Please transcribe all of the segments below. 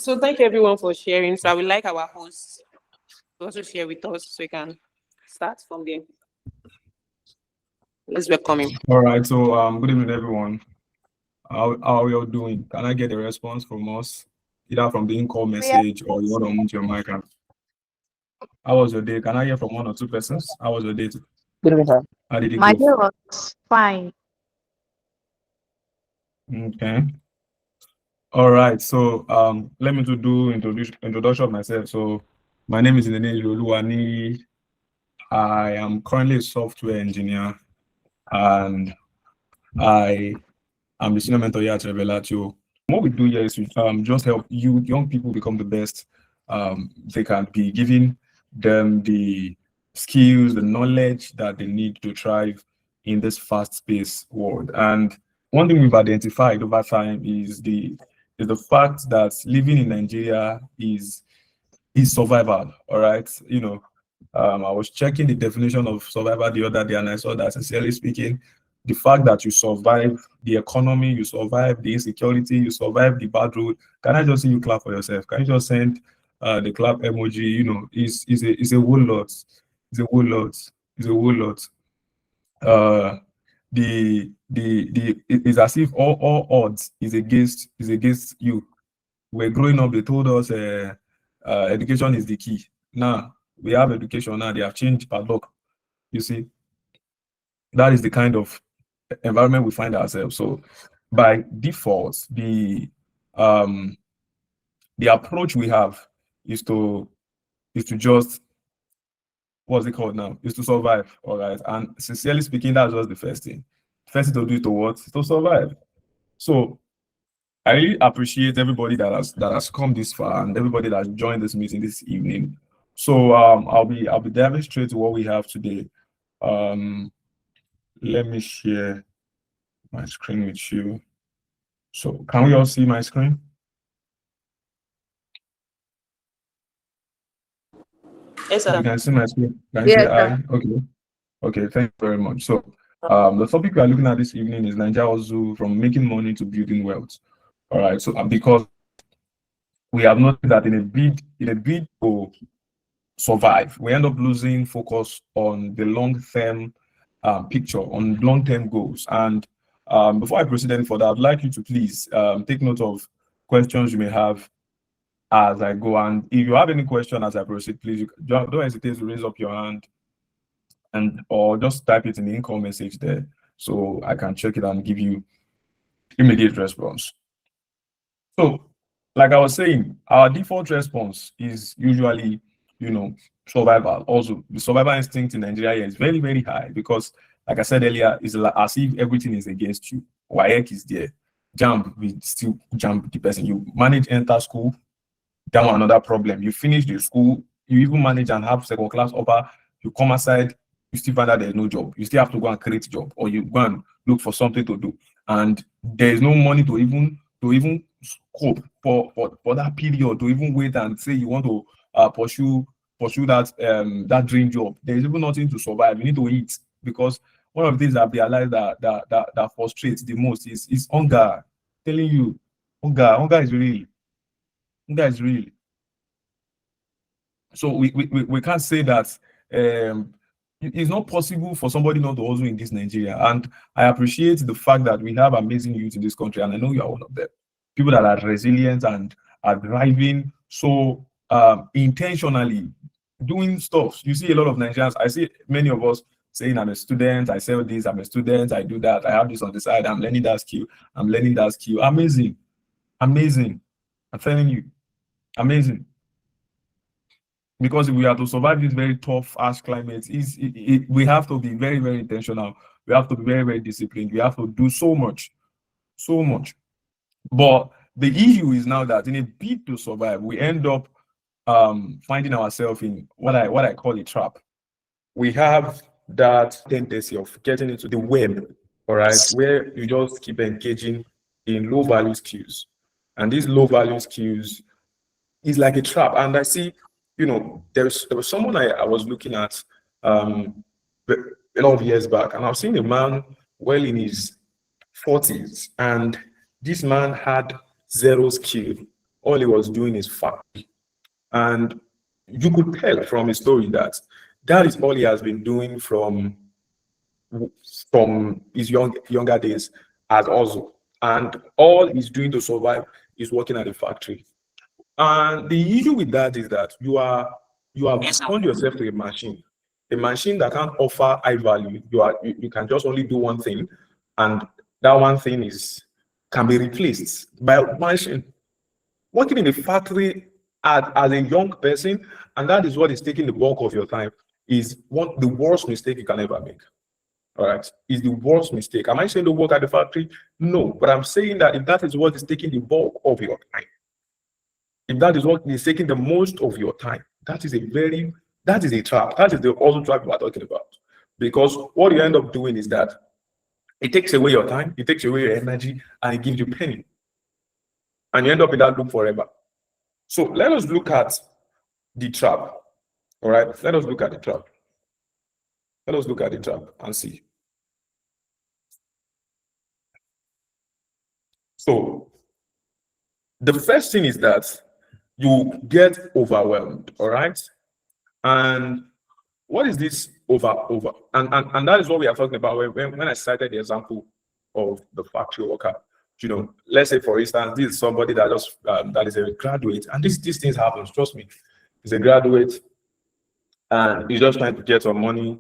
So thank you everyone for sharing. So I would like our hosts to also share with us so we can start from there. Let's welcome him. All right, so good evening, everyone. How are you all doing? Can I get a response from us, either from the in-call We are message or you want to mute your mic? How was your day? Can I hear from one or two persons? How was your day? Good evening, sir. How did it my go? day was fine. Okay. All right. So let me to do introduction of myself. So my name is Naija Hustle. I am currently a software engineer, and I am the senior mentor here at Revelatio. What we do here is we just help you young people become the best they can be, giving them the skills, the knowledge that they need to thrive in this fast-paced world. And one thing we've identified over time is the fact that living in Nigeria is survival. All right, I was checking the definition of survival the other day, and I saw that, sincerely speaking, the fact that you survive the economy, you survive the insecurity, you survive the bad road. Can I just see you clap for yourself? Can you just send the clap emoji? Is a whole lot. It's a whole lot. It's a whole lot. It's as if all odds is against you. We're growing up, they told us education is the key. Now we have education, now they have changed padlock. You see, that is the kind of environment we find ourselves. So by default, the approach we have is to just, what's it called now? Is to survive. All right. And sincerely speaking, that's just the first thing. First thing to do is to what? To survive. So I really appreciate everybody that has come this far and everybody that joined this meeting this evening. So I'll be diving straight to what we have today. Let me share my screen with you. So can we all see my screen? Yes, You sir. can see my screen. Can you say Yes, I? Okay. Okay, thank you very much. So the topic we are looking at this evening is Naija Hustle, from making money to building wealth. All right. So because we have noticed that in a bid to survive, we end up losing focus on the long-term picture, on long-term goals. And before I proceed any further, I'd like you to please take note of questions you may have as I go. And if you have any question as I proceed, please don't hesitate to raise up your hand or just type it in the income message there so I can check it and give you immediate response. So, like I was saying, our default response is usually, survival. Also, the survival instinct in Nigeria is very, very high because, like I said earlier, it's like as if everything is against you. WAEC is there. Jump, we still jump the person. You manage enter school, that one another problem. You finish the school, you even manage and have second class offer. You come outside, you still find out there's no job. You still have to go and create job, or you go and look for something to do, and there is no money to even cope for that period, to even wait and say you want to pursue that dream job. There is even nothing to survive. You need to eat, because one of the things I've realized that frustrates the most is hunger. Telling you, hunger is real. Hunger is real. So we can't say that it's not possible for somebody not to hustle in this Nigeria. And I appreciate the fact that we have amazing youth in this country, and I know you are one of them. People that are resilient and are driving so intentionally doing stuff. You see a lot of Nigerians. I see many of us saying, I'm a student, I sell this, I'm a student, I do that, I have this on the side, I'm learning that skill, I'm learning that skill. Amazing. Amazing. I'm telling you, amazing. Because if we are to survive this very tough, harsh climate, we have to be very, very intentional. We have to be very, very disciplined. We have to do so much, so much. But the issue is now that in a bid to survive, we end up finding ourselves in what I call a trap. We have that tendency of getting into the web, all right, where you just keep engaging in low value skills. And these low value skills is like a trap. And I see, there was someone I was looking at a lot of years back, and I've seen a man well in his 40s, and this man had zero skill. all he was doing is factory. And you could tell from his story that that is all he has been doing from his younger days as also. And all he's doing to survive is working at the factory. And the issue with that is that you have turned yourself to a machine that can't offer high value. You can just only do one thing, and that one thing is can be replaced by a machine. Working in a factory as a young person, and that is what is taking the bulk of your time, is one the worst mistake you can ever make. All right, is the worst mistake. Am I saying to work at the factory? No, but I'm saying that if that is what is taking the bulk of your time, if that is what is taking the most of your time, that is a trap. That is the also trap we are talking about. Because what you end up doing is that it takes away your time, it takes away your energy, and it gives you pain. And you end up in that loop forever. So let us look at the trap. All right, let us look at the trap. Let us look at the trap and see. So the first thing is that you get overwhelmed, all right? And what is this over? And that is what we are talking about when I cited the example of the factory worker. You know, let's say for instance, this is somebody that just that is a graduate, and these things happens. Trust me, he's a graduate, and he's just trying to get some money,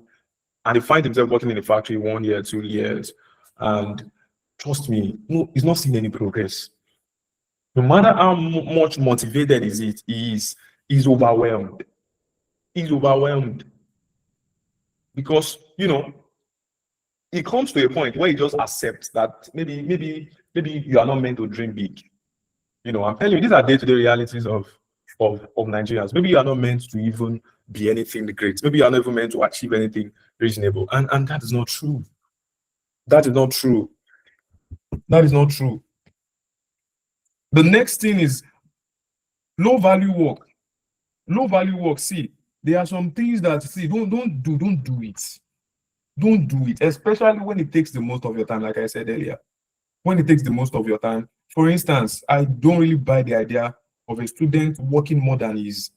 and he finds himself working in the factory 1 year, 2 years, and trust me, no, he's not seeing any progress. No matter how much motivated he is, he's overwhelmed. He's overwhelmed because it comes to a point where he just accepts that maybe you are not meant to dream big. I'm telling you, these are day-to-day realities of Nigerians. Maybe you are not meant to even be anything great. Maybe you are not even meant to achieve anything reasonable. And that is not true. That is not true. That is not true. The next thing is low value work. Low value work. See, there are some things that don't do it. Don't do it, especially when it takes the most of your time, like I said earlier. When it takes the most of your time. For instance, I don't really buy the idea of a student working more than is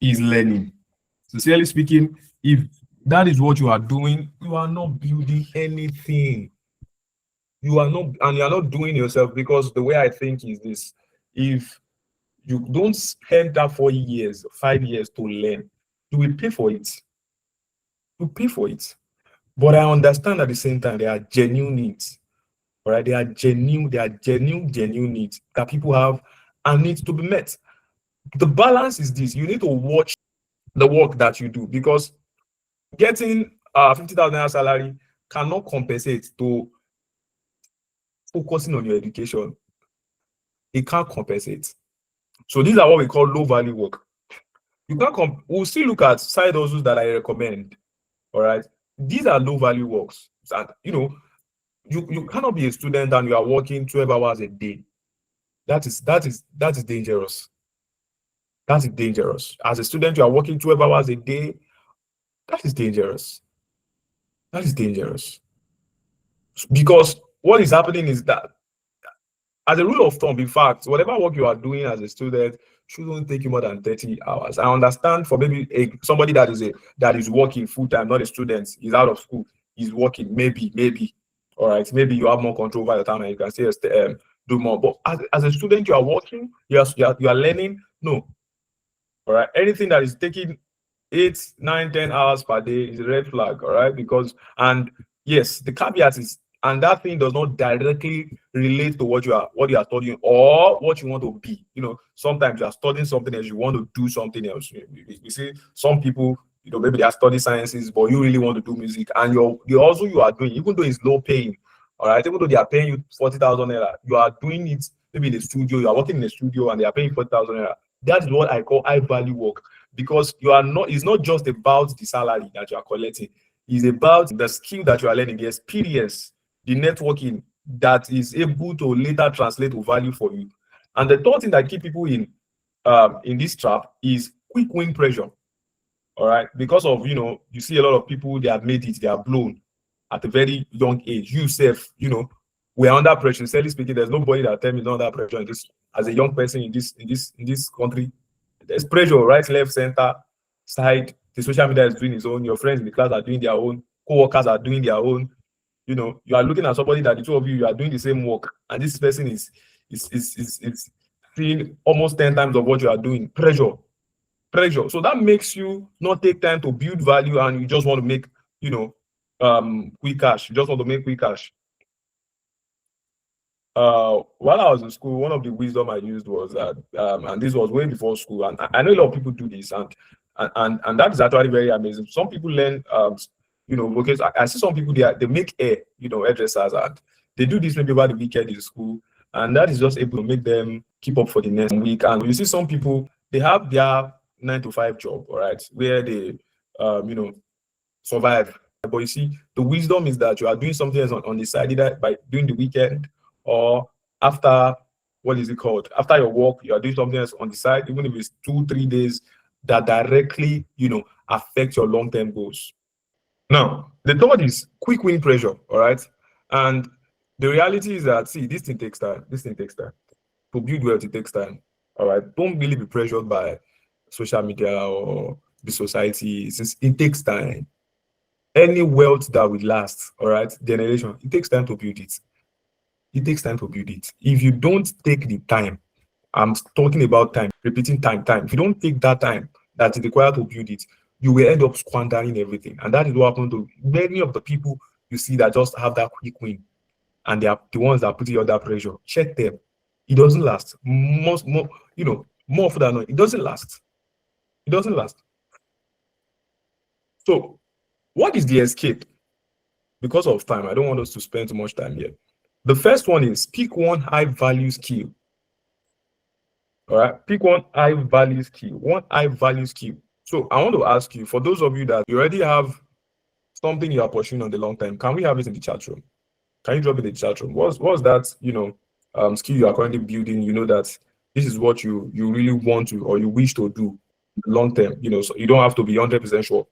learning. Sincerely speaking, if that is what you are doing, you are not building anything. You are not doing yourself, because the way I think is this: if you don't spend that 4 years, 5 years to learn, you will pay for it. You pay for it. But I understand at the same time there are genuine needs. All right, there are genuine needs that people have and needs to be met. The balance is this: you need to watch the work that you do, because getting 50,000 salary cannot compensate to focusing on your education. It can't compensate. So these are what we call low value work. You can't we'll still look at side hustles that I recommend. All right, these are low value works. And you cannot be a student and you are working 12 hours a day. That is dangerous. That is dangerous. As a student, you are working 12 hours a day. That is dangerous. That is dangerous. Because what is happening is that, as a rule of thumb, in fact, whatever work you are doing as a student shouldn't take you more than 30 hours. I understand for maybe somebody that is working full time, not a student, is out of school, is working, maybe. All right, maybe you have more control over your time and you can still do more. But as a student, you are working, you are learning. No. All right, anything that is taking 8, 9, 10 hours per day is a red flag. All right, because, and yes, the caveat is, and that thing does not directly relate to what you are studying or what you want to be. Sometimes you are studying something else, you want to do something else. You see, some people, maybe they are studying sciences, but you really want to do music, and you are doing, even though it's low paying, all right, even though they are paying you 40,000 naira, you are doing it maybe in the studio, you are working in the studio, and they are paying 40,000 naira. That is what I call high value work, because it's not just about the salary that you are collecting, it's about the skill that you are learning, the experience, the networking that is able to later translate to value for you. And the third thing that keep people in this trap is quick win pressure. All right, because of you see a lot of people, they have made it, they are blown at a very young age. You self, we are under pressure. Sincerely speaking, there's nobody that tell me not under pressure in this as a young person in this country. There's pressure, right, left, center, side. The social media is doing its own. Your friends in the class are doing their own. Co-workers are doing their own. You are looking at somebody that the two of you are doing the same work, and this person is seeing almost 10 times of what you are doing. Pressure. So that makes you not take time to build value, and you just want to make quick cash. You just want to make quick cash. While I was in school, one of the wisdom I used was that, and this was way before school, and I know a lot of people do this, and that is actually very amazing. Some people learn, because I see some people they make hairdressers, and they do this maybe over the weekend in school, and that is just able to make them keep up for the next week. And you see some people, they have their 9 to 5 job, all right, where they survive. But you see, the wisdom is that you are doing something else on the side, either by doing the weekend or after, what is it called? After your work, you are doing something else on the side, even if it's 2-3 days that directly, affect your long-term goals. Now, the third is quick win pressure, all right? And the reality is that, see, this thing takes time. To build wealth, it takes time, all right? Don't really be pressured by social media or the society, since it takes time. Any wealth that will last, all right, generation, it takes time to build it. If you don't take the time, I'm talking about time, repeating time. If you don't take that time that is required to build it, you will end up squandering everything. And that is what happened to many of the people you see that just have that quick win. And they are the ones that put you under pressure. Check them. It doesn't last. More often than not, it doesn't last. So, what is the escape? Because of time, I don't want us to spend too much time here. The first one is pick one high value skill. All right, pick one high value skill. So I want to ask you, for those of you that you already have something you are pursuing on the long term, can we have it in the chat room? Can you drop it in the chat room? What's that skill you are currently building? You know that this is what you really want to, or you wish to do long term. So you don't have to be 100% sure.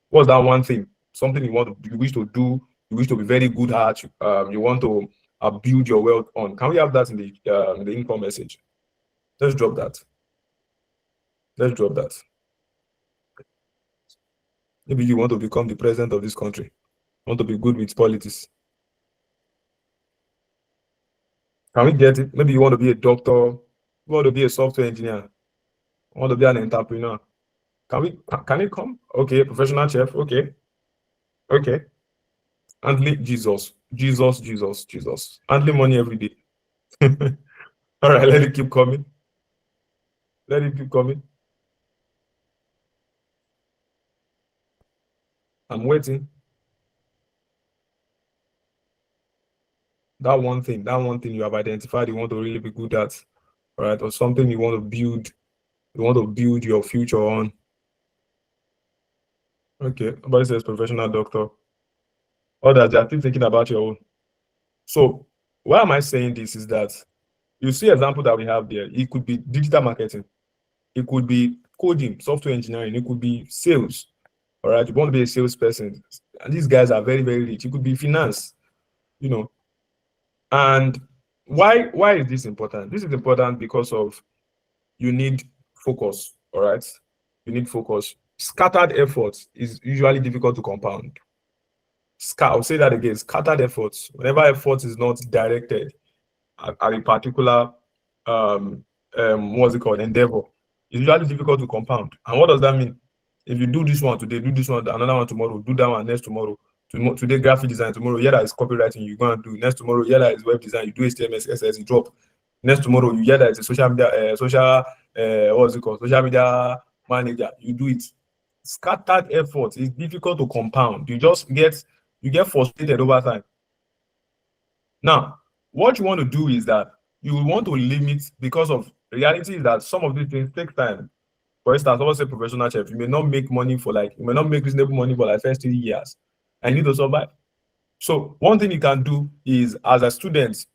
What's that one thing? Something you wish to do, you wish to be very good at, you want to build your wealth on. Can we have that in the income message? Let's drop that. Maybe you want to become the president of this country. You want to be good with politics. Can we get it? Maybe you want to be a doctor. You want to be a software engineer. You want to be an entrepreneur. Can it come? Okay, professional chef. Okay. Handling Jesus. Handling money every day. All right, let it keep coming. I'm waiting. That one thing you have identified you want to really be good at, right? Or something you want to build your future on. Okay, nobody says professional doctor. Others, they are still thinking about your own. So why am I saying this is that you see example that we have there. It could be digital marketing. It could be coding, software engineering. It could be sales. All right, you want to be a salesperson. And these guys are very, very rich. It could be finance, And why is this important? This is important because of you need focus. All right, you need focus. Scattered efforts is usually difficult to compound. I'll say that again. Scattered efforts. Whenever effort is not directed at a particular what's it called, endeavor, it's usually difficult to compound. And what does that mean? If you do this one today, do this one, another one tomorrow, do that one next tomorrow. Today graphic design, tomorrow, that is copywriting, you're going to do. Next tomorrow, that is web design, you do HTML, CSS, you drop. Next tomorrow, you that is a social media, social media manager, you do it. Scattered effort is difficult to compound. You get frustrated over time. Now, what you want to do is that you want to limit, because of reality is that some of these things take time. For instance, someone say professional chef, you may not make reasonable money for like first 3 years. I need to survive. So one thing you can do is, as a student,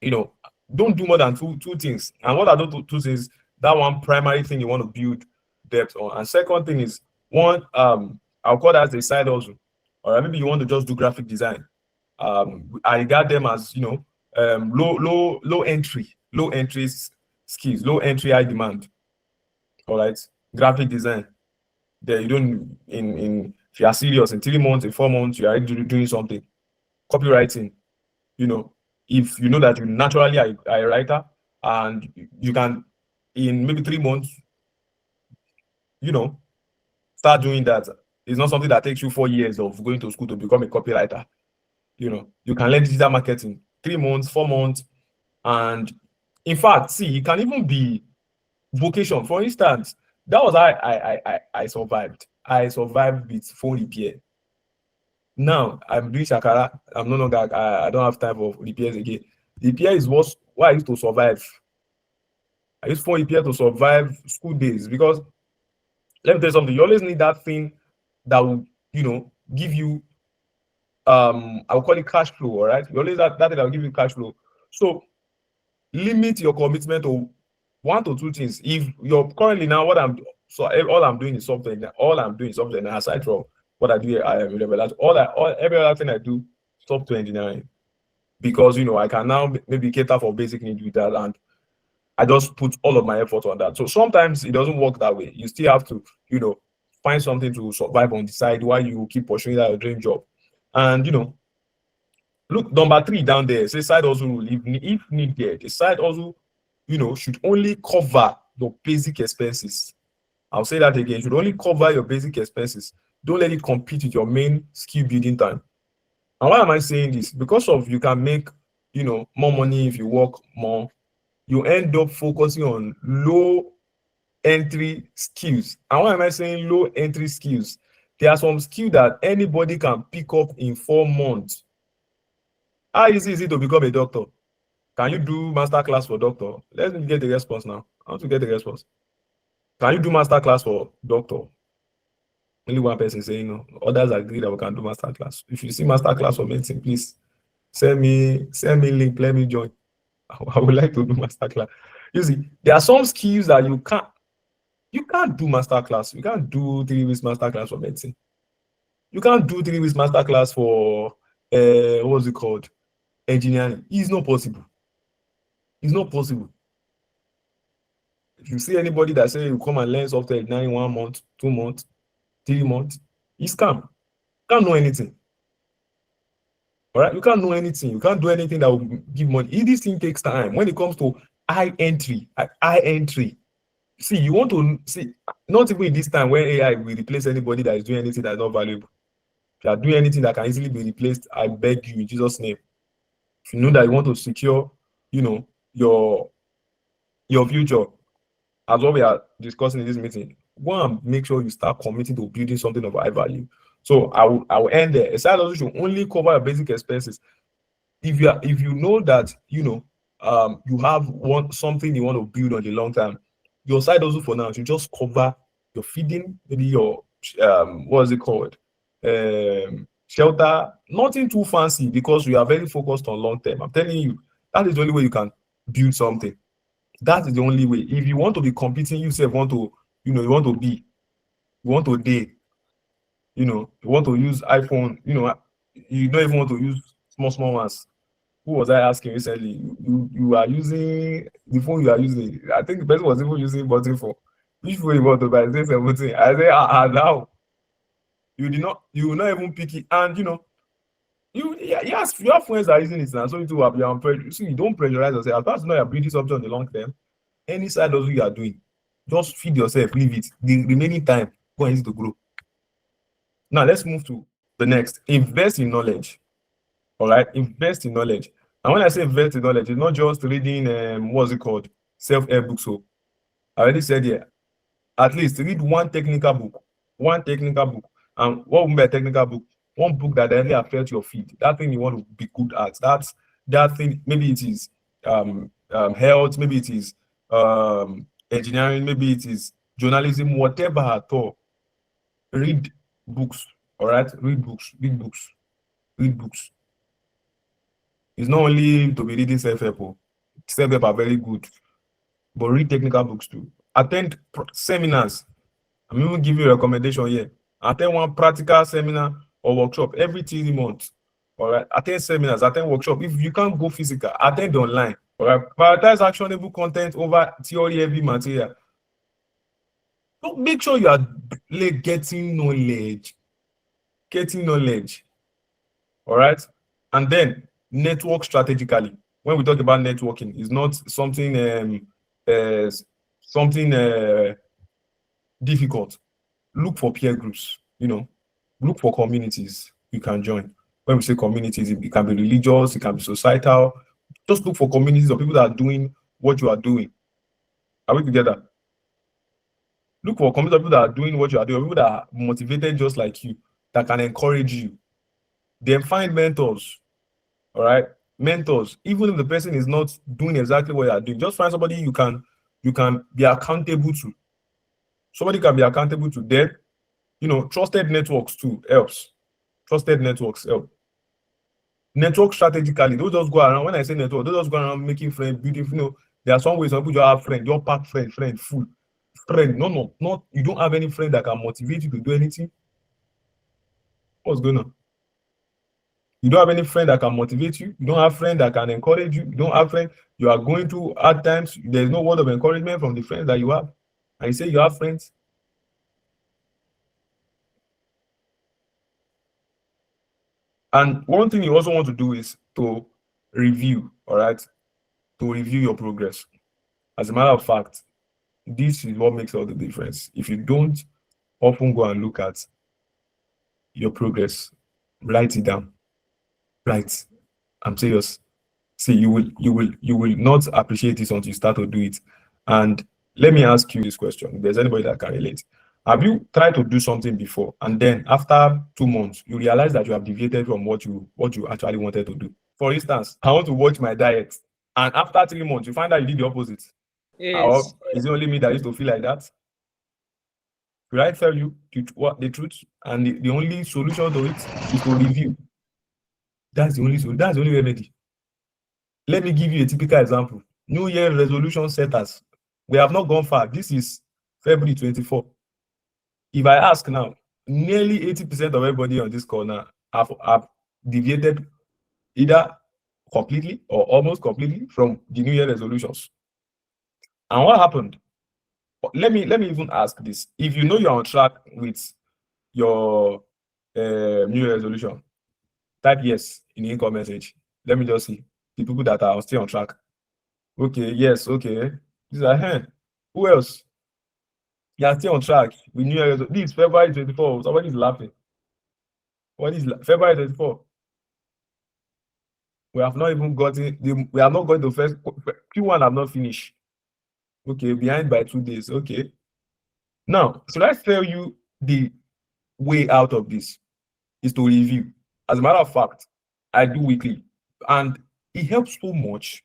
don't do more than two things. And what are those two things? That one primary thing you want to build depth on. And second thing is one, I'll call that as a side hustle. Or maybe you want to just do graphic design. I got them as, low entry skills, low entry high demand. All right, graphic design. There you don't in if you are serious, in 3 months, in 4 months, you are already doing something. Copywriting, if you know that you naturally are a writer, and you can, in maybe 3 months, you know start doing that. It's not something that takes you 4 years of going to school to become a copywriter. You can learn digital marketing 3 months, 4 months. And in fact, see, it can even be vocation. For instance, that was how I survived. I survived with phone repair. Now I'm doing shakara. I'm no longer, I don't have time for repairs again. Repair is what I used to survive. I used phone repair to survive school days, because let me tell you something, you always need that thing that will, give you, I will call it cash flow. All right, you always that thing that will give you cash flow. So limit your commitment to 1 to 2 things. If you're currently now, all I'm doing is software. All I'm doing is software. Now, aside from what I do, I am every other thing I do, software engineering, because I can now maybe cater for basic needs with that, and I just put all of my effort on that. So sometimes it doesn't work that way. You still have to, find something to survive on the side while you keep pursuing that your dream job. And look, number 3 down there, say side hustle rule. If needed, the side hustle, should only cover your basic expenses. I'll say that again. Should only cover your basic expenses. Don't let it compete with your main skill building time. And why am I saying this? Because of you can make, more money if you work more. You end up focusing on low entry skills. And why am I saying low entry skills? There are some skills that anybody can pick up in 4 months. How easy is it to become a doctor? Can you do master class for doctor? Let me get the response now. I want to get the response. Can you do master class for doctor? Only one person saying no. Others agree that we can do master class. If you see master class for medicine, please send me link. Let me join. I would like to do master class. You see, there are some skills that you can't do master class. You can't do 3 weeks master class for medicine. You can't do 3 weeks master class for what's it called? Engineering. It's not possible. It's not possible. If you see anybody that say you come and learn software engineering 1 month, 2 months, 3 months, it's scam. You can't know anything. All right, you can't know anything. You can't do anything that will give money. This thing takes time. When it comes to high entry, see, you want to see, not even in this time when AI will replace anybody that is doing anything that is not valuable. If you are doing anything that can easily be replaced, I beg you in Jesus' name. If you know that you want to secure, your future, as what we are discussing in this meeting, go and make sure you start committing to building something of high value. So I will end there. A side hustle should only cover your basic expenses. If you know that you have something you want to build on the long term, your side hustle for now should just cover your feeding, maybe your what is it called, shelter. Nothing too fancy, because we are very focused on long term. I'm telling you, that is the only way you can build something. That is the only way. If you want to be competing, you want to, you want to date, you want to use iPhone, you don't even want to use small ones. Who was I asking recently? You are using the phone you are using. I think the person was even using button phone. Which phone you want to buy? Say 17. I say, now. You will not even pick it. And yes, your friends are using it now, so you have your pressure. See, you don't pressurize yourself. As far as you know you're building something on the long term, any side of what you are doing, just feed yourself, leave it. The remaining time, go and use it to grow. Now let's move to the next. Invest in knowledge. All right, invest in knowledge. And when I say invest in knowledge, it's not just reading what's it called, self-help books. So I already said here, at least read one technical book. And what would be a technical book? One book that directly affects your field. That thing you want to be good at. That thing. Maybe it is health. Maybe it is engineering. Maybe it is journalism. Whatever at all. Read books. All right. Read books. It's not only to be reading self-help. Self-help are very good, but read technical books too. Attend seminars. I'm even giving you a recommendation here. Attend one practical seminar or workshop every 3 months. All right, attend seminars, attend workshop. If you can't go physical, attend online. All right, prioritize actionable content over theory heavy material. So make sure you are getting knowledge. All right, and then network strategically. When we talk about networking, it's not something difficult. Look for peer groups. Look for communities you can join. When we say communities, it can be religious, it can be societal. Just look for communities of people that are doing what you are doing. Are we together? Look for communities of people that are doing what you are doing, people that are motivated just like you, that can encourage you. Then find mentors. All right, mentors. Even if the person is not doing exactly what you are doing, just find somebody you can be accountable to. Somebody can be accountable to. Then, trusted networks too helps. Trusted networks help. Network strategically. Don't just go around. When I say network, don't just go around making friends, beautiful. There are some ways some people just have friends, just pack friend, full friend. No, not you don't have any friend that can motivate you to do anything. What's going on? You don't have any friend that can motivate you. You don't have friend that can encourage you. You don't have friend. You are going through hard times. There's no word of encouragement from the friends that you have. And you say you have friends. And one thing you also want to do is to review, all right? To review your progress. As a matter of fact, this is what makes all the difference. If you don't often go and look at your progress, write it down. Write. I'm serious. See, you will not appreciate this until you start to do it. And let me ask you this question. If there's anybody that can relate. Have you tried to do something before and then after 2 months you realize that you have deviated from what you actually wanted to do? For instance, I want to watch my diet, and after 3 months you find out you did the opposite. Yes. Is it only me that used to feel like that? Will I tell you the truth? And the only solution to it is to review. That's the only remedy. Let me give you a typical example. New Year resolution setters. We have not gone far. This is February 24. If I ask now, nearly 80% of everybody on this corner have deviated either completely or almost completely from the New Year resolutions. And what happened? Let me even ask this. If you know you're on track with your New Year resolution, type yes in the income message. Let me just see the people that are still on track. Okay, yes, okay. These are who else? You are still on track with New Year. This is February 24. Somebody is laughing. What is February 24? We have not even gotten we have not got the first Q1 have not finished. Okay, behind by 2 days. Okay. Now, should I tell you the way out of this is to review? As a matter of fact, I do weekly, and it helps so much.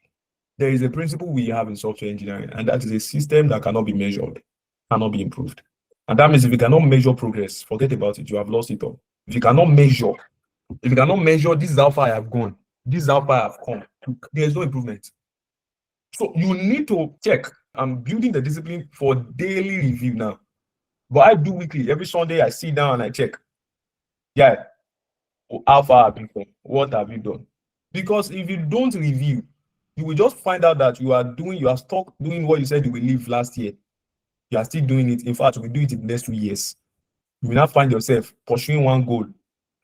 There is a principle we have in software engineering, and that is a system that cannot be measured, cannot be improved. And that means if you cannot measure progress, forget about it. You have lost it all. If you cannot measure, this is how far I have gone, this is how far I have come, there's no improvement. So you need to check. I'm building the discipline for daily review now. But I do weekly. Every Sunday I sit down and I check. Yeah, how far have you come? What have you done? Because if you don't review, you will just find out that you are stuck doing what you said you will leave last year. You are still doing it. In fact, you will do it in the next 2 years. You will not find yourself pursuing one goal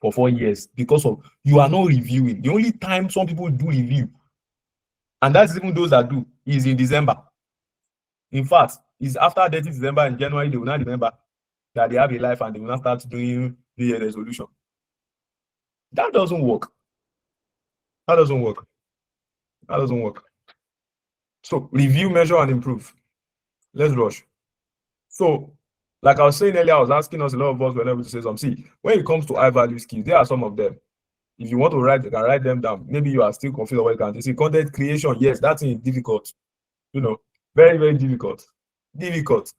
for 4 years because of you are not reviewing. The only time some people do review, and that's even those that do, is in December. In fact, it's after 30 December and January, they will not remember that they have a life and they will not start doing the resolution. That doesn't work. That doesn't work. That doesn't work. So review, measure, and improve. Let's rush. So, like I was saying earlier, I was asking us, a lot of us were able to say something. See, when it comes to high value skills, there are some of them. If you want to write, you can write them down. Maybe you are still confused what you can do. See, content creation, yes, that thing is difficult. Very, very difficult. Difficult.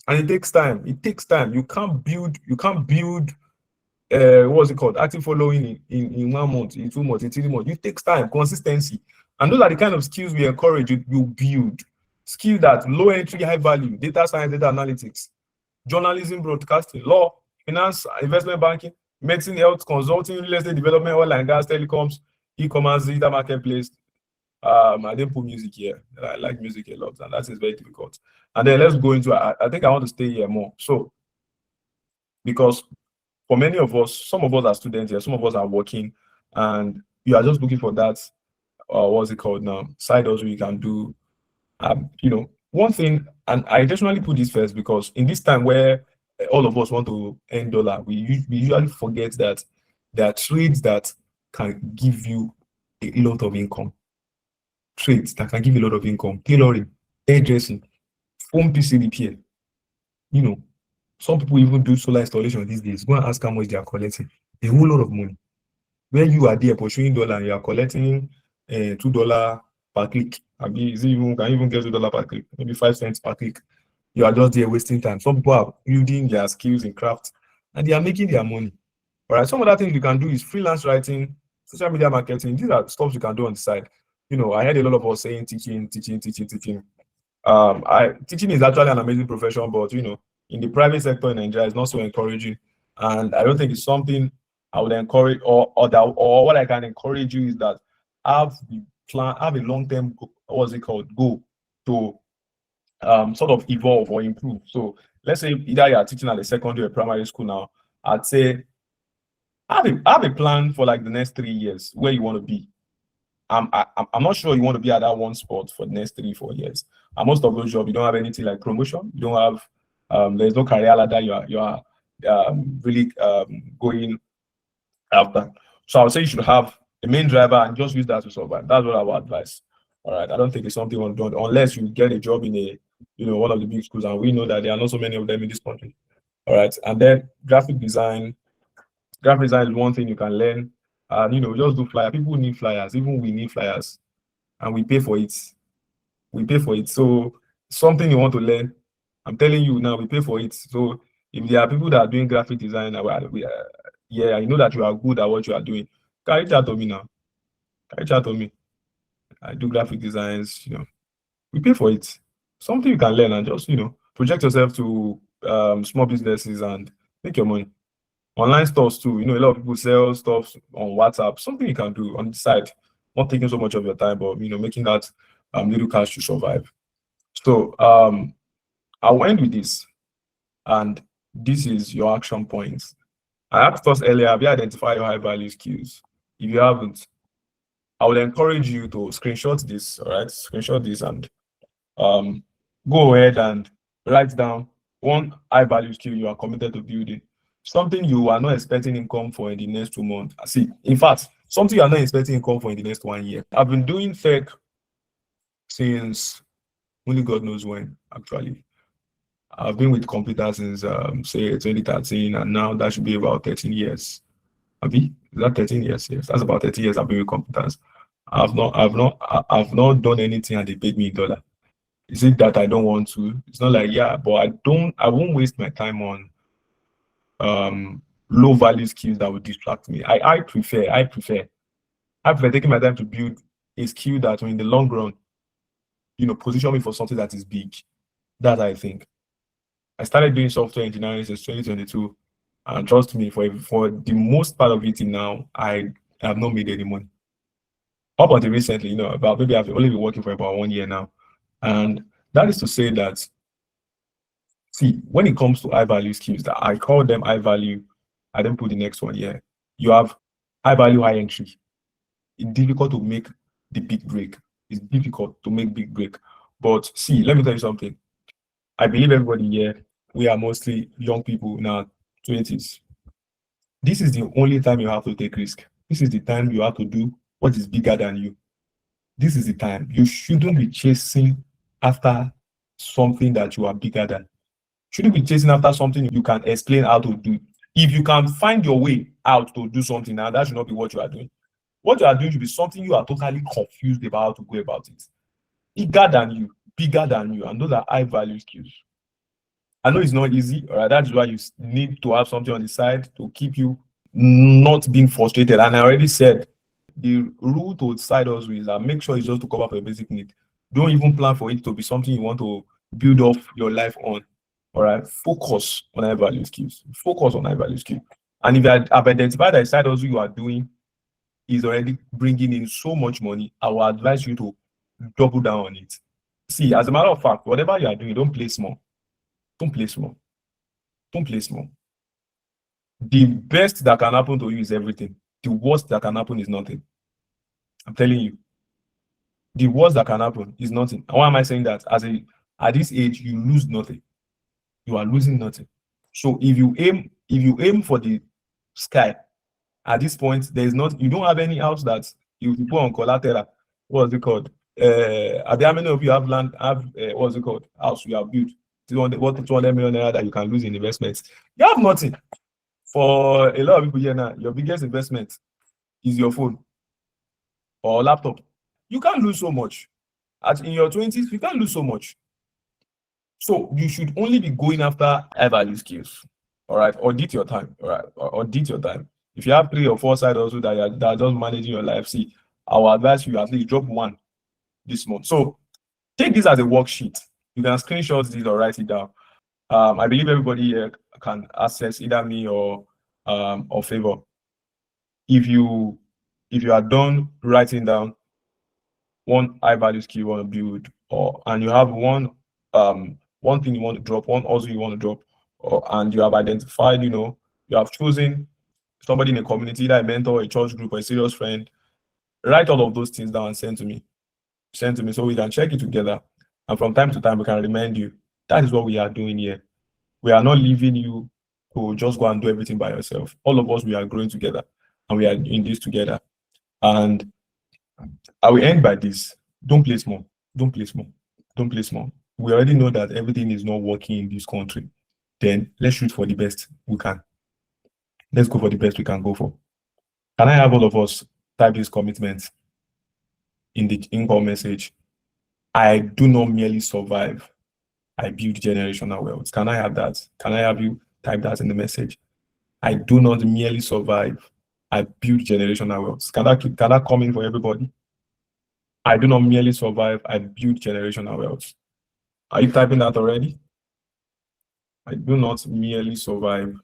And it takes time. It takes time. You can't build what's it called? Active following in 1 month, in 2 months, in 3 months. It takes time, consistency. And those are the kind of skills we encourage you build. Skill that low entry, high value, data science, data analytics, journalism, broadcasting, law, finance, investment banking. medicine, health, consulting, real estate development, oil and gas, telecoms, e-commerce, digital marketplace. I didn't put music here. I like music a lot, and that is very difficult. And then let's go into. I think I want to stay here more. So because for many of us, some of us are students here, some of us are working, and you are just looking for that. What's it called now? Side hustle you can do. One thing, and I intentionally put this first because in this time where all of us want to earn dollar, we usually forget that there are trades that can give you a lot of income. Trades that can give you a lot of income. Tailoring, hairdressing, phone PC repair. Some people even do solar installation these days. Go and ask how much they are collecting. A whole lot of money. Where you are there pursuing dollar, you are collecting $2 per click. I mean, can even get $2 per click, maybe 5 cents per click. You are just there wasting time. Some people are building their skills in craft and they are making their money. All right. Some other things you can do is freelance writing, social media marketing. These are stuff you can do on the side. I heard a lot of us saying teaching. Teaching is actually an amazing profession, but in the private sector in Nigeria, it's not so encouraging. And I don't think it's something I would encourage, or what I can encourage you is that have a long-term goal to sort of evolve or improve. So let's say either you are teaching at a secondary or primary school now, I'd say have a plan for like the next 3 years where you want to be. I'm not sure you want to be at that one spot for the next 3-4 years. And most of those jobs, you don't have anything like promotion. You don't have there's no career ladder you are really going after. So I would say you should have a main driver and just use that to survive. That's what I would advise. All right. I don't think it's something on done unless you get a job in one of the big schools, and we know that there are not so many of them in this country. All right. And then graphic design. Graphic design is one thing you can learn. And just do flyers. People need flyers. Even we need flyers, and we pay for it. We pay for it. So something you want to learn, I'm telling you now, we pay for it. So if there are people that are doing graphic design, yeah, I know that you are good at what you are doing. Can reach out to me now. Can reach out to me. I do graphic designs. We pay for it. Something you can learn and just project yourself to small businesses and make your money. Online stores too. A lot of people sell stuff on WhatsApp. Something you can do on the side, not taking so much of your time, but making that little cash to survive. So I'll end with this, and this is your action points. I asked us earlier, have you identified your high value skills? If you haven't, I would encourage you to screenshot this. All right, screenshot this and go ahead and write down one high value skill you are committed to building. Something you are not expecting income for in the next 2 months. See, in fact, something you are not expecting income for in the next 1 year. I've been doing tech since only God knows when, actually. I've been with computers since say 2013, and now that should be about 13 years. Abi, is that 13 years? Yes, that's about 13 years I've been with computers. I've not done anything and they paid me $1. Is it that I don't want to? It's not like, yeah, but I won't waste my time on low value skills that would distract me. I prefer taking my time to build a skill that will in the long run, position me for something that is big. That I think. I started doing software engineering since 2022, and trust me, for the most part of it now, I have not made any money. Up until recently, about maybe I've only been working for about 1 year now. And that is to say that, see, when it comes to high value skills, that I call them high value, I then put the next one here. You have high value, high entry. It's difficult to make the big break. It's difficult to make big break. But see, let me tell you something. I believe everybody here, we are mostly young people in our 20s. This is the only time you have to take risk. This is the time you have to do what is bigger than you. This is the time. You shouldn't be chasing after something that you are bigger than. You shouldn't be chasing after something you can explain how to do. If you can find your way out to do something now, that should not be what you are doing. What you are doing should be something you are totally confused about how to go about it. Bigger than you, and those are high value skills. I know it's not easy, all right? That's why you need to have something on the side to keep you not being frustrated. And I already said the rule to side hustle is that make sure it's just to cover for your basic need. Don't even plan for it to be something you want to build off your life on. All right, focus on high value skills. Focus on high value skills. And if you have identified that the side hustle you are doing is already bringing in so much money, I will advise you to double down on it. See, as a matter of fact, whatever you are doing, don't play small. Don't play small. Don't play small. The best that can happen to you is everything. The worst that can happen is nothing. I'm telling you. The worst that can happen is nothing. And why am I saying that? At this age, you lose nothing. You are losing nothing. So if you aim for the sky, at this point, there is not, you don't have any house that you put on collateral. What's it called? How many of you have land, what's it called? House you have built? 200 million naira that you can lose in investments. You have nothing. For a lot of people here now, your biggest investment is your phone or laptop. You can't lose so much. In your 20s, you can't lose so much. So you should only be going after high value skills. All right. Audit your time. All right. Audit your time. If you have 3 or 4 side also that are just managing your life, see, I will advise you at least drop one this month. So take this as a worksheet. You can screenshot this or write it down. I believe everybody here can access either me or Favor. If you are done writing down one high value skill you want to build, and you have one thing you want to drop, one also you want to drop, and you have identified, you have chosen somebody in a community, either a mentor, a church group, or a serious friend, write all of those things down and send to me so we can check it together, and from time to time we can remind you that is what we are doing here. We are not leaving you to just go and do everything by yourself. All of us, we are growing together and we are in this together. And I will end by this. Don't play small. Don't play small. Don't play small. We already know that everything is not working in this country. Then let's shoot for the best we can. Let's go for the best we can go for. Can I have all of us type this commitment in the income message? I do not merely survive, I build generational wealth. Can I have that? Can I have you type that in the message? I do not merely survive, I build generational wealth. Can that come in for everybody? I do not merely survive, I build generational wealth. Are you typing that already? I do not merely survive,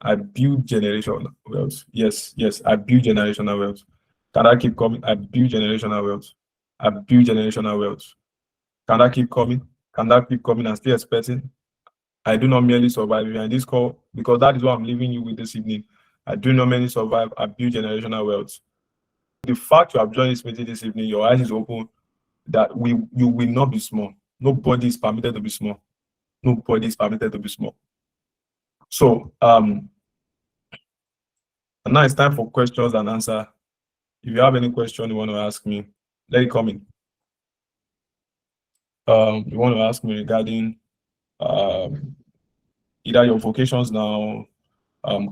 I build generational wealth. Yes, I build generational wealth. Can that keep coming? I build generational wealth. I build generational wealth. Can that keep coming? Can that keep coming and still expecting? I do not merely survive in this call, because that is what I'm leaving you with this evening. I do not merely survive, I build generational wealth. The fact you have joined this meeting this evening, your eyes is open, that you will not be small. Nobody is permitted to be small. Nobody is permitted to be small. So now it's time for questions and answer. If you have any question you want to ask me, let it come in. You want to ask me regarding either your vocations now,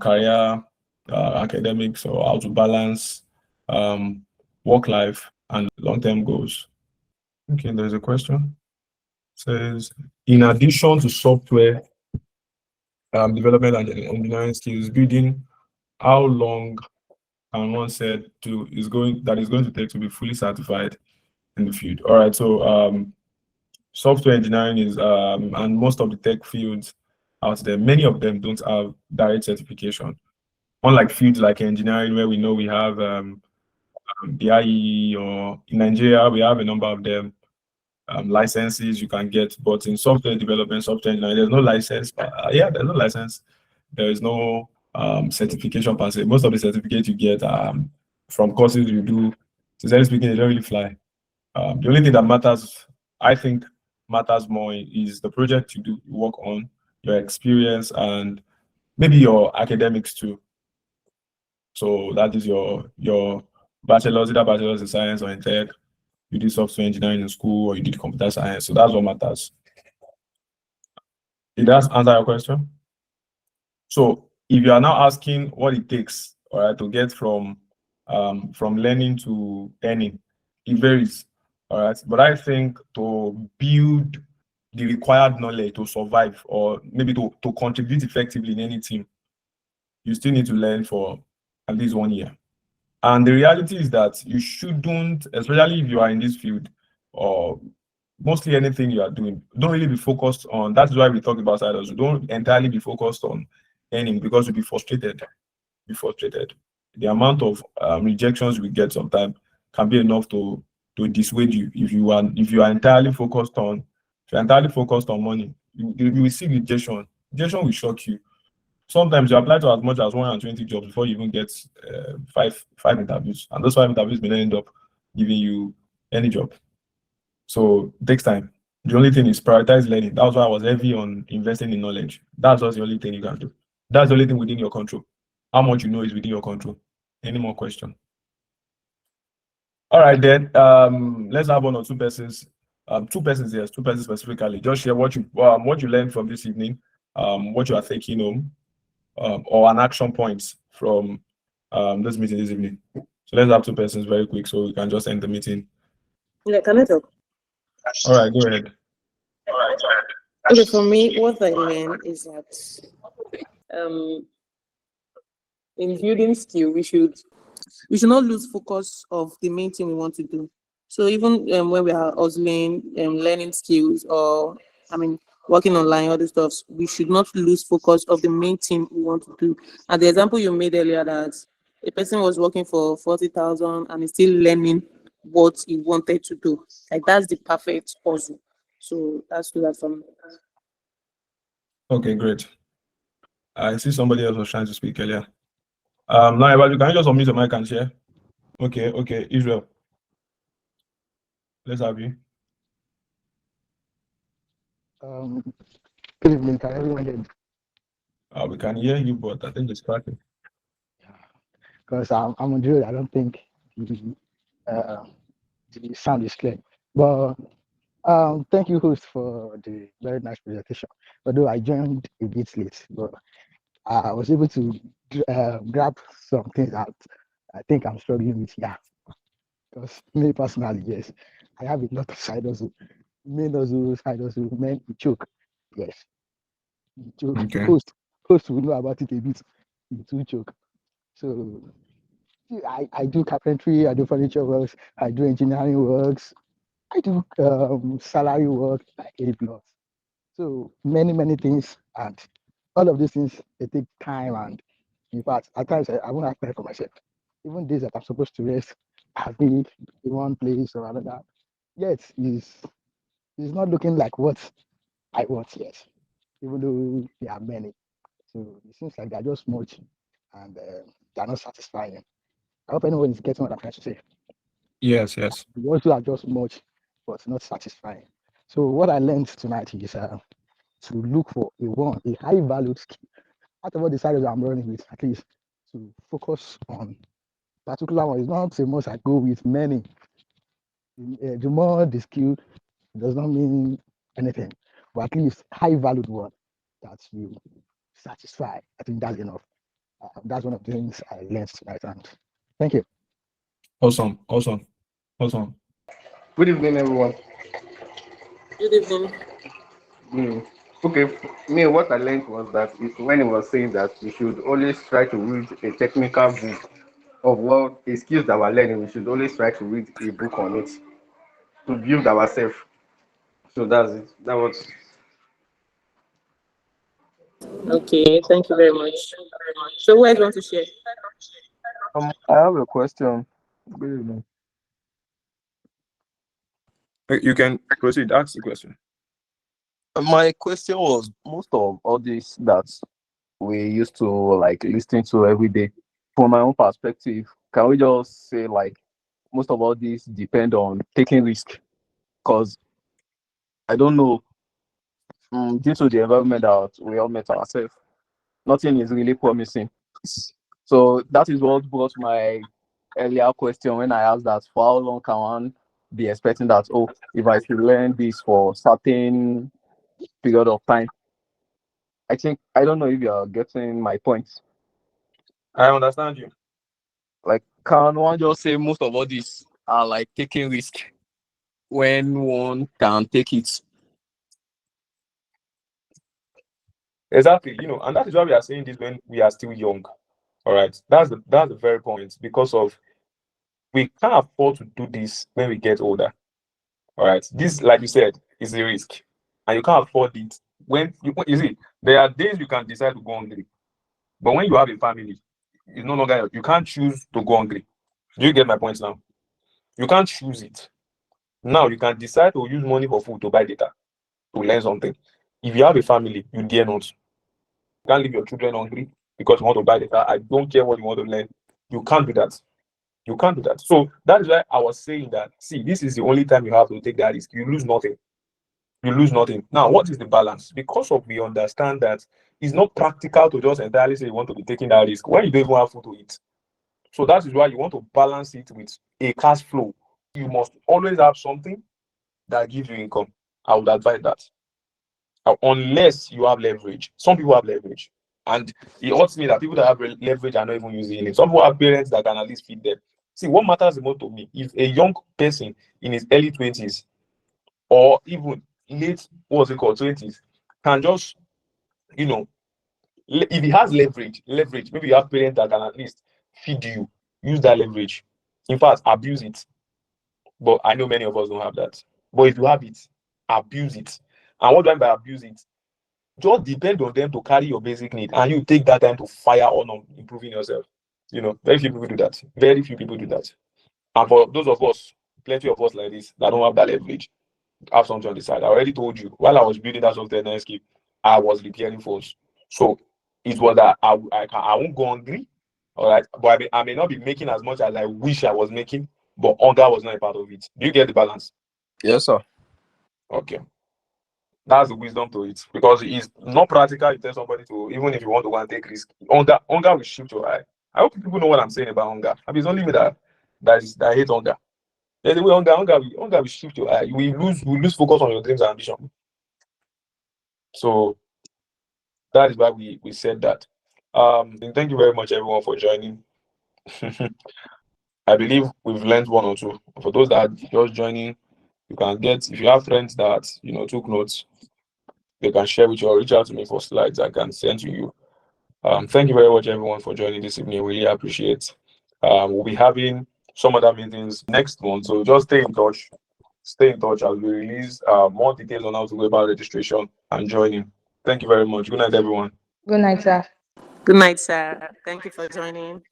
career, academics, or how to balance work life and long-term goals. Okay, there's a question. It says, in addition to software development and engineering skills building, how long can one said is going to take to be fully certified in the field? All right, so software engineering is and most of the tech fields out there, many of them don't have direct certification. Unlike fields like engineering, where we know we have the IE, or in Nigeria, we have a number of them, licenses you can get, but in software development, software engineering, there's no license. There's no license. There is no certification per se. Most of the certificates you get from courses you do, sincerely speaking, they don't really fly. The only thing that matters, I think, matters more is the project you work on, your experience, and maybe your academics too. So that is your bachelor's, either bachelor's in science or in tech. You did software engineering in school, or you did computer science. So that's what matters. Did that answer your question? So if you are now asking what it takes, all right, to get from learning to earning, it varies. All right. But I think to build the required knowledge to survive, or maybe to contribute effectively in any team, you still need to learn for at least 1 year. And the reality is that you shouldn't, especially if you are in this field, or mostly anything you are doing, don't really be focused on. That's why we talk about side hustle. Don't entirely be focused on earning, because you'll be frustrated. be frustrated. The amount of rejections we get sometimes can be enough to dissuade you. If you are entirely focused on money, you will see rejection. Rejection will shock you. Sometimes you apply to as much as 120 jobs before you even get five interviews, and those 5 interviews may not end up giving you any job. So it takes time. The only thing is prioritize learning. That's why I was heavy on investing in knowledge. That's just the only thing you can do. That's the only thing within your control. How much you know is within your control. Any more question? All right, then. Let's have one or two persons. Two persons, yes, two persons specifically. Just share what you learned from this evening, what you are taking home, or an action point from this meeting this evening. So let's have two persons very quick so we can just end the meeting. Yeah, can I talk? All right, go ahead. Okay, for me, what I learned is that in building skill, we should not lose focus of the main thing we want to do. So even when we are hustling, learning skills, or working online, all these stuff, we should not lose focus of the main thing we want to do. And the example you made earlier, that a person was working for 40,000 and is still learning what he wanted to do. Like, that's the perfect puzzle. So that's that for me. Okay, great. I see somebody else was trying to speak earlier. Now, can you just unmute your mic and share? Okay, Israel. Let's have you. Good evening, can everyone hear me? We can hear you, but I think it's cracking. Because I'm on drill, I don't think the sound is clear. But thank you, host, for the very nice presentation. Although I joined a bit late, but I was able to grab some things that I think I'm struggling with here. Because me personally, yes, I have a lot of side hustle. Main hustle, side hustle, main choke. Yes. Choke. Okay. Host will know about it a bit. It will choke. So I do carpentry, I do furniture works, I do engineering works, I do salary work, like a lot. So many things, and all of these things they take time, and in fact, at times I won't have time for myself. Even days that I'm supposed to rest, I've been in one place or another. Yet it's not looking like what I want yet, even though there are many. So it seems like they're just much, and they're not satisfying. I hope anyone is getting what I'm trying to say. Yes. The also are just much, but not satisfying. So what I learned tonight is to look for a high valued skill. Out of all the sides I'm running with, at least to focus on particular one. It's not a must I go with many. The more the skill, it does not mean anything, but at least high valued one that you satisfy. I think that's enough. That's one of the things I learned tonight, and thank you. Awesome. Good evening, everyone. Good evening. Okay, me, what I learned was that when he was saying that we should always try to read a technical book of what the skills that we're learning, we should always try to read a book on it to build ourselves. So that's it. That was Okay, thank you very much. So who else want to share? I have a question. Good evening. You can proceed. Ask the question. My question was most of all this that we used to like listen to every day. From my own perspective, can we just say like most of all this depend on taking risk? Because I don't know, due to the environment that we all met ourselves, nothing is really promising. So that is what brought my earlier question when I asked that for how long can one be expecting that, oh, if I should learn this for certain period of time. I think I don't know if you are getting my points. I understand you. Like, can one just say most of all these are like taking risk when one can take it? Exactly. And that is why we are saying this when we are still young. All right. That's the very point, because of we can't afford to do this when we get older. All right. This, like you said, is a risk, and you can't afford it when you see there are days you can decide to go hungry, but when you have a family, is no longer, you can't choose to go hungry. Do you get my point now? You can't choose it. Now you can decide to use money for food to buy data, to learn something. If you have a family, you dare not. You can't leave your children hungry because you want to buy data. I don't care what you want to learn. You can't do that. You can't do that. So that is why I was saying that, see, this is the only time you have to take that risk. You lose nothing. You lose nothing. Now, what is the balance? Because of we understand that it's not practical to just entirely say you want to be taking that risk when you don't even have food to eat. So that is why you want to balance it with a cash flow. You must always have something that gives you income. I would advise that. Unless you have leverage. Some people have leverage. And it hurts me that people that have leverage are not even using it. Some people have parents that can at least feed them. See, what matters the most to me, if a young person in his early 20s or even late, what's it called, 20s, can just, you know, if he has leverage, maybe you have parents that can at least feed you, use that leverage. In fact, abuse it. But I know many of us don't have that. But if you have it, abuse it. And what do I mean by abuse it? Just depend on them to carry your basic need, and you take that time to fire on improving yourself. Very few people do that. Very few people do that. And for those of us, plenty of us like this that don't have that leverage, have something on the side. I already told you while I was building that software landscape, I was repairing phones. So it was that I won't go hungry, all right. But I may not be making as much as I wish I was making, but hunger was not a part of it. Do you get the balance? Yes, sir. Okay. That's the wisdom to it, because it's not practical. You tell somebody to, even if you want to go and take risk, hunger will shift your eye. I hope people know what I'm saying about hunger. I mean, it's only me that hate hunger. There's a way hunger will shift your eye. You will lose focus on your dreams and ambition. So that is why we said that. And thank you very much, everyone, for joining. I believe we've learned one or two. For those that are just joining, you can get, if you have friends that took notes, they can share with you or reach out to me for slides I can send to you. Thank you very much, everyone, for joining this evening. Really appreciate. We'll be having some other meetings next month, so just stay in touch. Stay in touch as we release more details on how to go about registration and joining. Thank you very much. Good night, everyone. Good night, sir. Good night, sir. Thank you for joining.